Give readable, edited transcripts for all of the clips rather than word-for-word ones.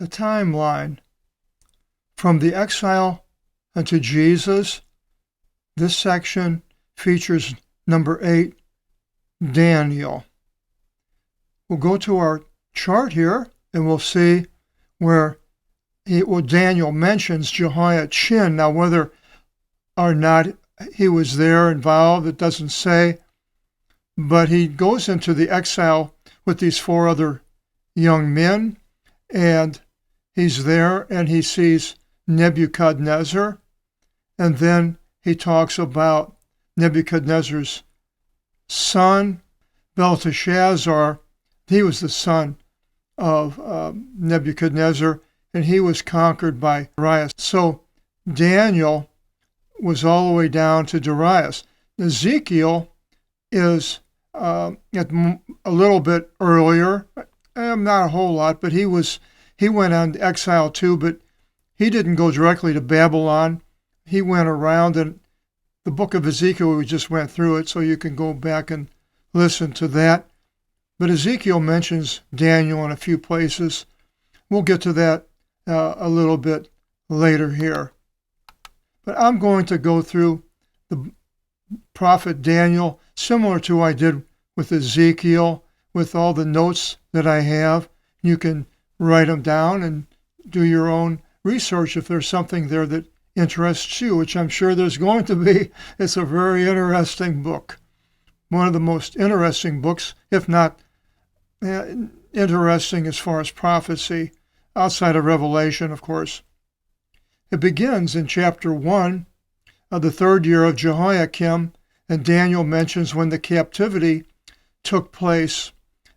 the timeline from the exile unto Jesus. This section features number 8, Daniel. We'll go to our chart here and we'll see where Daniel mentions Jehoiachin. Now, whether or not he was there involved, it doesn't say, but he goes into the exile with these 4 other young men, and he's there and he sees Nebuchadnezzar, and then he talks about Nebuchadnezzar's son, Belteshazzar. He was the son of Nebuchadnezzar, and he was conquered by Darius. So Daniel was all the way down to Darius. Ezekiel is a little bit earlier, not a whole lot, but he went on exile too, but he didn't go directly to Babylon. He went around, and the book of Ezekiel, we just went through it, so you can go back and listen to that. But Ezekiel mentions Daniel in a few places. We'll get to that a little bit later here. But I'm going to go through the prophet Daniel, similar to what I did with Ezekiel, with all the notes that I have. You can write them down and do your own research if there's something there that interests you, which I'm sure there's going to be. It's a very interesting book. One of the most interesting books, if not interesting as far as prophecy, outside of Revelation, of course. It begins in chapter 1 of the 3rd year of Jehoiakim, and Daniel mentions when the captivity took place,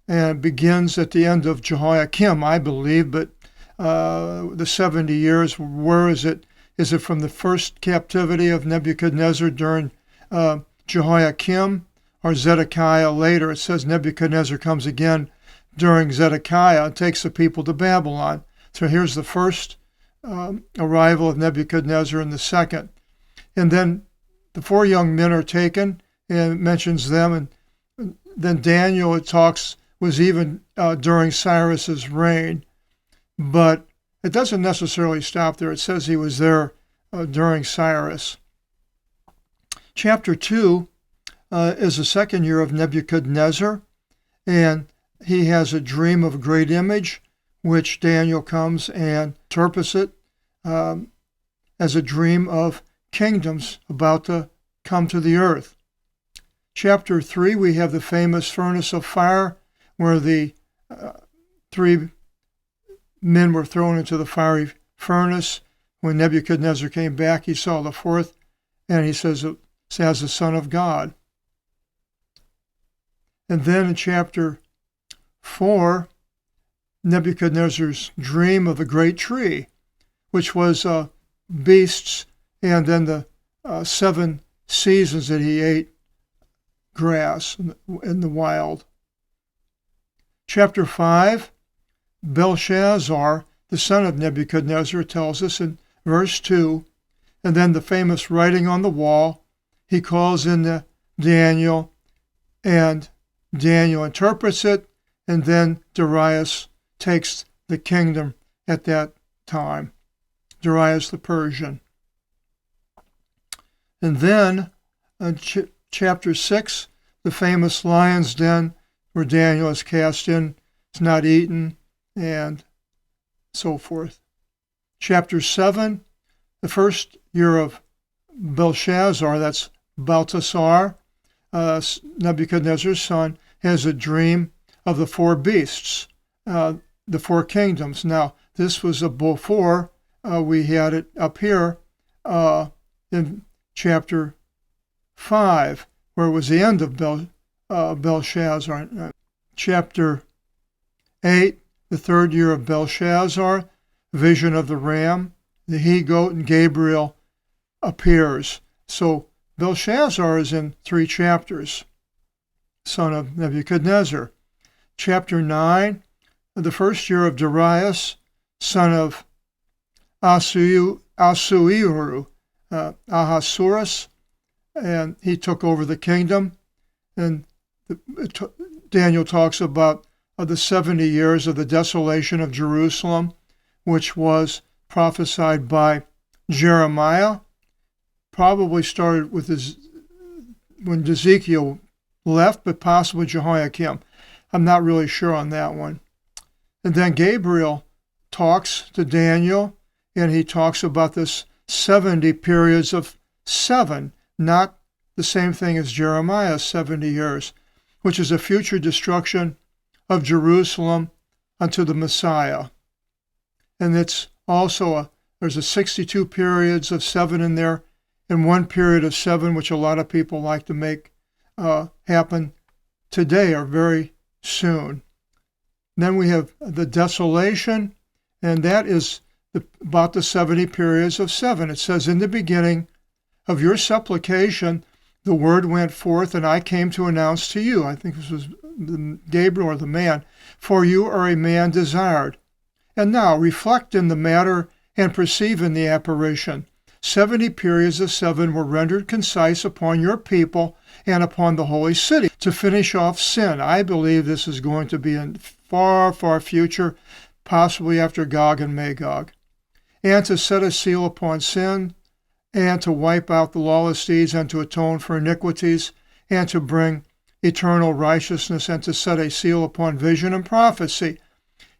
and it begins at the end of Jehoiakim, I believe, but the 70 years, where is it? Is it from the first captivity of Nebuchadnezzar during Jehoiakim, or Zedekiah later? It says Nebuchadnezzar comes again during Zedekiah and takes the people to Babylon. So here's the first arrival of Nebuchadnezzar and the second. And then the 4 young men are taken, and it mentions them. And then Daniel, it talks, was even during Cyrus's reign. But it doesn't necessarily stop there. It says he was there during Cyrus. Chapter 2 is the 2nd year of Nebuchadnezzar, and he has a dream of a great image, which Daniel comes and interprets it as a dream of kingdoms about to come to the earth. Chapter 3, we have the famous furnace of fire, where the 3 men were thrown into the fiery furnace. When Nebuchadnezzar came back, he saw the 4th, and he says it as the Son of God. And then in chapter 4, Nebuchadnezzar's dream of a great tree, which was beasts, and then the 7 seasons that he ate grass in the wild. Chapter 5, Belshazzar, the son of Nebuchadnezzar, tells us in verse 2, and then the famous writing on the wall, he calls in Daniel, and Daniel interprets it, and then Darius takes the kingdom at that time, Darius the Persian. And then chapter 6, the famous lion's den, where Daniel is cast in, is not eaten, and so forth. Chapter 7, the 1st year of Belshazzar, that's Balthasar, Nebuchadnezzar's son, has a dream of the 4 beasts, the 4 kingdoms. Now, this was before we had it up here in chapter 5, where it was the end of Belshazzar. Chapter 8, the 3rd year of Belshazzar, vision of the ram, the he-goat, and Gabriel appears. So Belshazzar is in 3 chapters, son of Nebuchadnezzar. Chapter 9, the 1st year of Darius, son of Ahasuerus, and he took over the kingdom. And Daniel talks about the 70 years of the desolation of Jerusalem, which was prophesied by Jeremiah. Probably started with when Ezekiel left, but possibly Jehoiakim. I'm not really sure on that one. And then Gabriel talks to Daniel, and he talks about this 70 periods of 7, not the same thing as Jeremiah's 70 years, which is a future destruction of Jerusalem unto the Messiah. And it's also there's a 62 periods of 7 in there, and 1 period of 7, which a lot of people like to make happen today or very soon. Then we have the desolation, and that is about the 70 periods of 7. It says, in the beginning of your supplication, the word went forth, and I came to announce to you. I think this was Gabriel or the man. For you are a man desired. And now reflect in the matter and perceive in the apparition. 70 periods of 7 were rendered concise upon your people and upon the holy city to finish off sin. I believe this is going to be in far, far future, possibly after Gog and Magog. And to set a seal upon sin, and to wipe out the lawless deeds, and to atone for iniquities, and to bring eternal righteousness, and to set a seal upon vision and prophecy,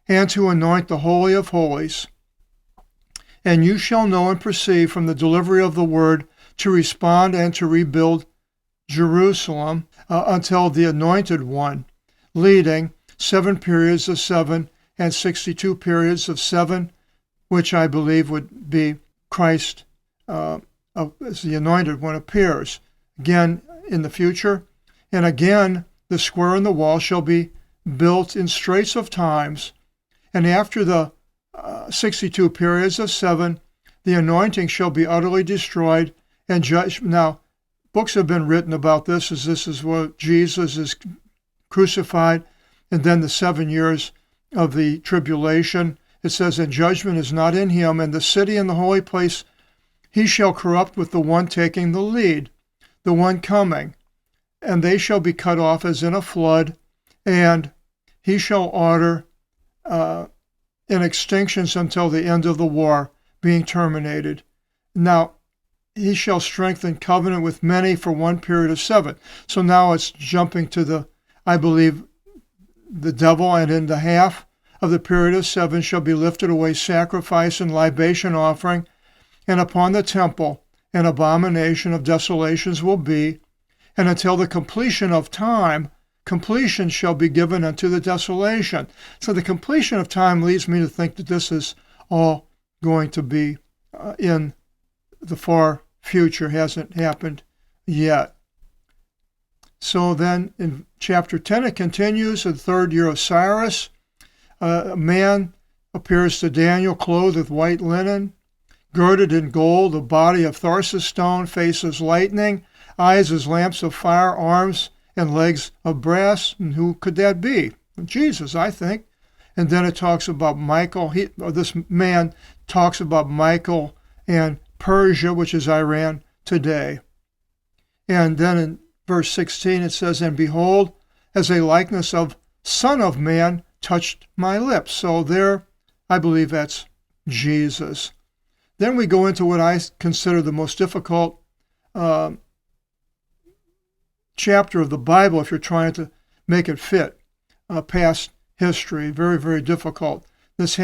and to anoint the Holy of Holies. And you shall know and perceive from the delivery of the word to respond and to rebuild Jerusalem until the anointed one, leading 7 periods of 7 and 62 periods of 7, which I believe would be Christ as the anointed one appears again in the future. And again, the square in the wall shall be built in straits of times. And after the 62 periods of 7, the anointing shall be utterly destroyed and judged. Now, books have been written about this, as this is what Jesus is crucified, and then the 7 years of the tribulation. It says, and judgment is not in him, and the city and the holy place he shall corrupt with the one taking the lead, the one coming, and they shall be cut off as in a flood, and he shall order in extinctions until the end of the war being terminated. Now, he shall strengthen covenant with many for 1 period of 7. So now it's jumping to I believe, the devil, and in the half of the period of 7 shall be lifted away sacrifice and libation offering, and upon the temple an abomination of desolations will be, and until the completion of time, completion shall be given unto the desolation. So the completion of time leads me to think that this is all going to be in the far future, hasn't happened yet. So then in chapter 10 it continues, the 3rd year of Cyrus, a man appears to Daniel clothed with white linen, girded in gold, a body of Tharsis stone, face as lightning, eyes as lamps of fire, arms and legs of brass. And who could that be? Jesus, I think. And then it talks about Michael. This man talks about Michael and Persia, which is Iran today. And then in verse 16 it says, and behold, as a likeness of Son of Man touched my lips. So there, I believe that's Jesus. Then we go into what I consider the most difficult chapter of the Bible if you're trying to make it fit past history. Very, very difficult. This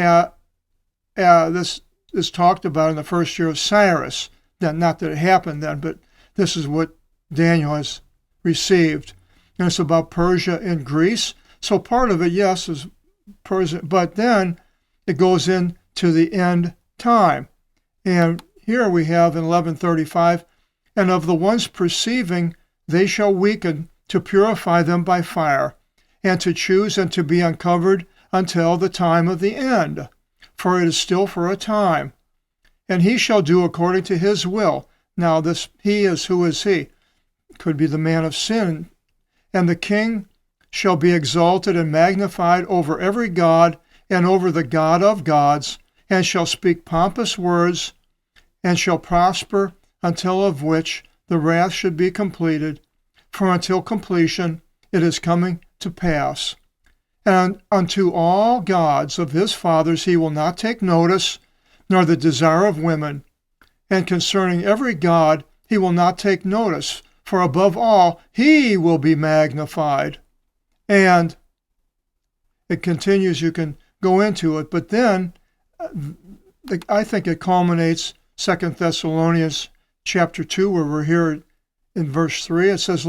is talked about in the 1st year of Cyrus. Not that it happened then, but this is what Daniel has received. And it's about Persia and Greece. So part of it, yes, is Persia, but then it goes into the end time. And here we have in 1135, and of the ones perceiving, they shall weaken to purify them by fire, and to choose and to be uncovered until the time of the end. For it is still for a time. And he shall do according to his will. Now this he is, who is he? Could be the man of sin. And the king shall be exalted and magnified over every god and over the God of gods, and shall speak pompous words, and shall prosper until of which the wrath should be completed. For until completion it is coming to pass. And unto all gods of his fathers he will not take notice, nor the desire of women. And concerning every god he will not take notice, for above all he will be magnified. And it continues, you can go into it, but then I think it culminates 2 Thessalonians chapter 2, where we're here in verse 3. It says,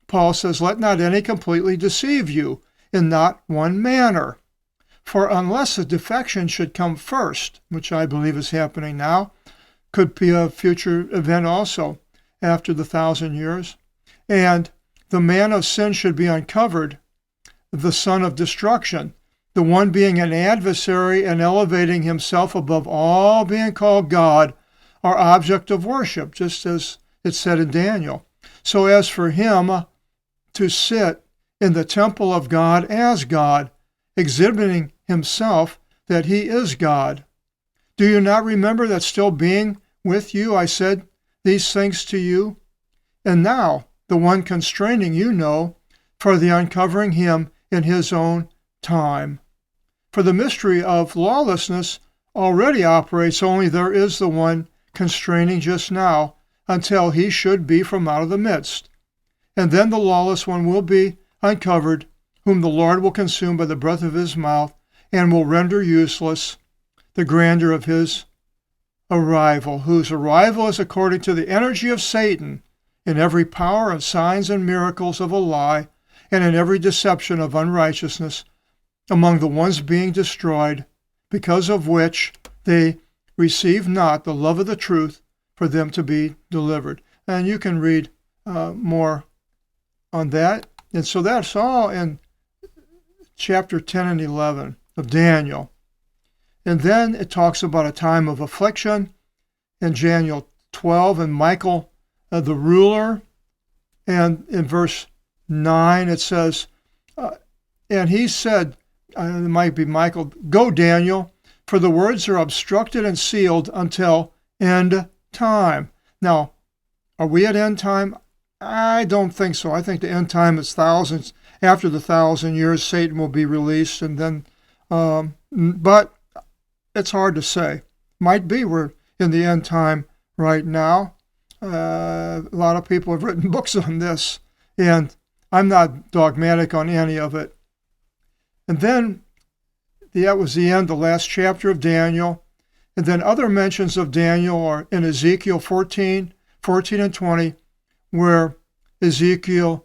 Paul says, let not any completely deceive you in not one manner. For unless a defection should come first, which I believe is happening now, could be a future event also after the 1,000 years, and the man of sin should be uncovered, the son of destruction, the one being an adversary and elevating himself above all, being called God, our object of worship, just as it said in Daniel. So as for him to sit in the temple of God as God, exhibiting himself that he is God. Do you not remember that still being with you I said these things to you? And now the one constraining you know, for the uncovering him in his own time. For the mystery of lawlessness already operates, only there is the one constraining just now, until he should be from out of the midst. And then the lawless one will be uncovered, whom the Lord will consume by the breath of his mouth, and will render useless the grandeur of his arrival, whose arrival is according to the energy of Satan, in every power and signs and miracles of a lie, and in every deception of unrighteousness, among the ones being destroyed, because of which they receive not the love of the truth for them to be delivered. And you can read more on that. And so that's all in chapter 10 and 11 of Daniel. And then it talks about a time of affliction in Daniel 12, and Michael, the ruler. And in verse 9 it says, and he said, it might be Michael, go Daniel, for the words are obstructed and sealed until end time. Now, are we at end time? I don't think so. I think the end time is thousands. After the 1,000 years, Satan will be released, and then, but it's hard to say. Might be we're in the end time right now. A lot of people have written books on this, and I'm not dogmatic on any of it. And then that was the end, the last chapter of Daniel. And then other mentions of Daniel are in Ezekiel 14 and 20, where Ezekiel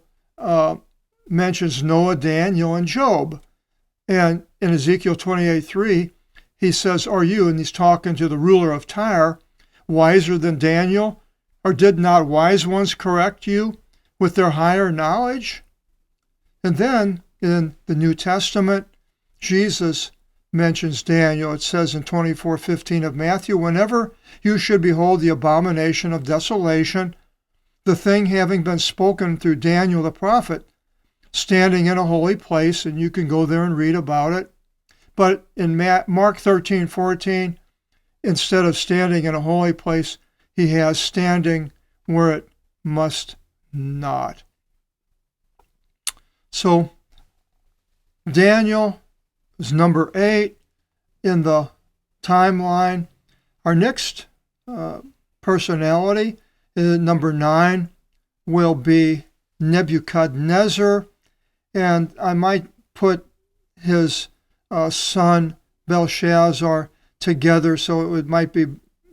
mentions Noah, Daniel, and Job. And in Ezekiel 28:3, he says, are you, and he's talking to the ruler of Tyre, wiser than Daniel? Or did not wise ones correct you with their higher knowledge? And then in the New Testament, Jesus mentions Daniel. It says in 24:15 of Matthew, whenever you should behold the abomination of desolation, the thing having been spoken through Daniel the prophet, standing in a holy place, and you can go there and read about it. But in Mark 13:14, instead of standing in a holy place, he has standing where it must not. So Daniel is number 8 in the timeline. Our next personality, number 9, will be Nebuchadnezzar, and I might put his son Belshazzar together, so it might be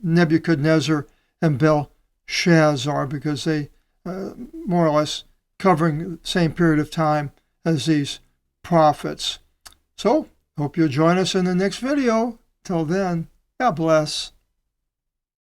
Nebuchadnezzar and Belshazzar, because they more or less covering the same period of time as these prophets. So, hope you'll join us in the next video. Till then, God bless.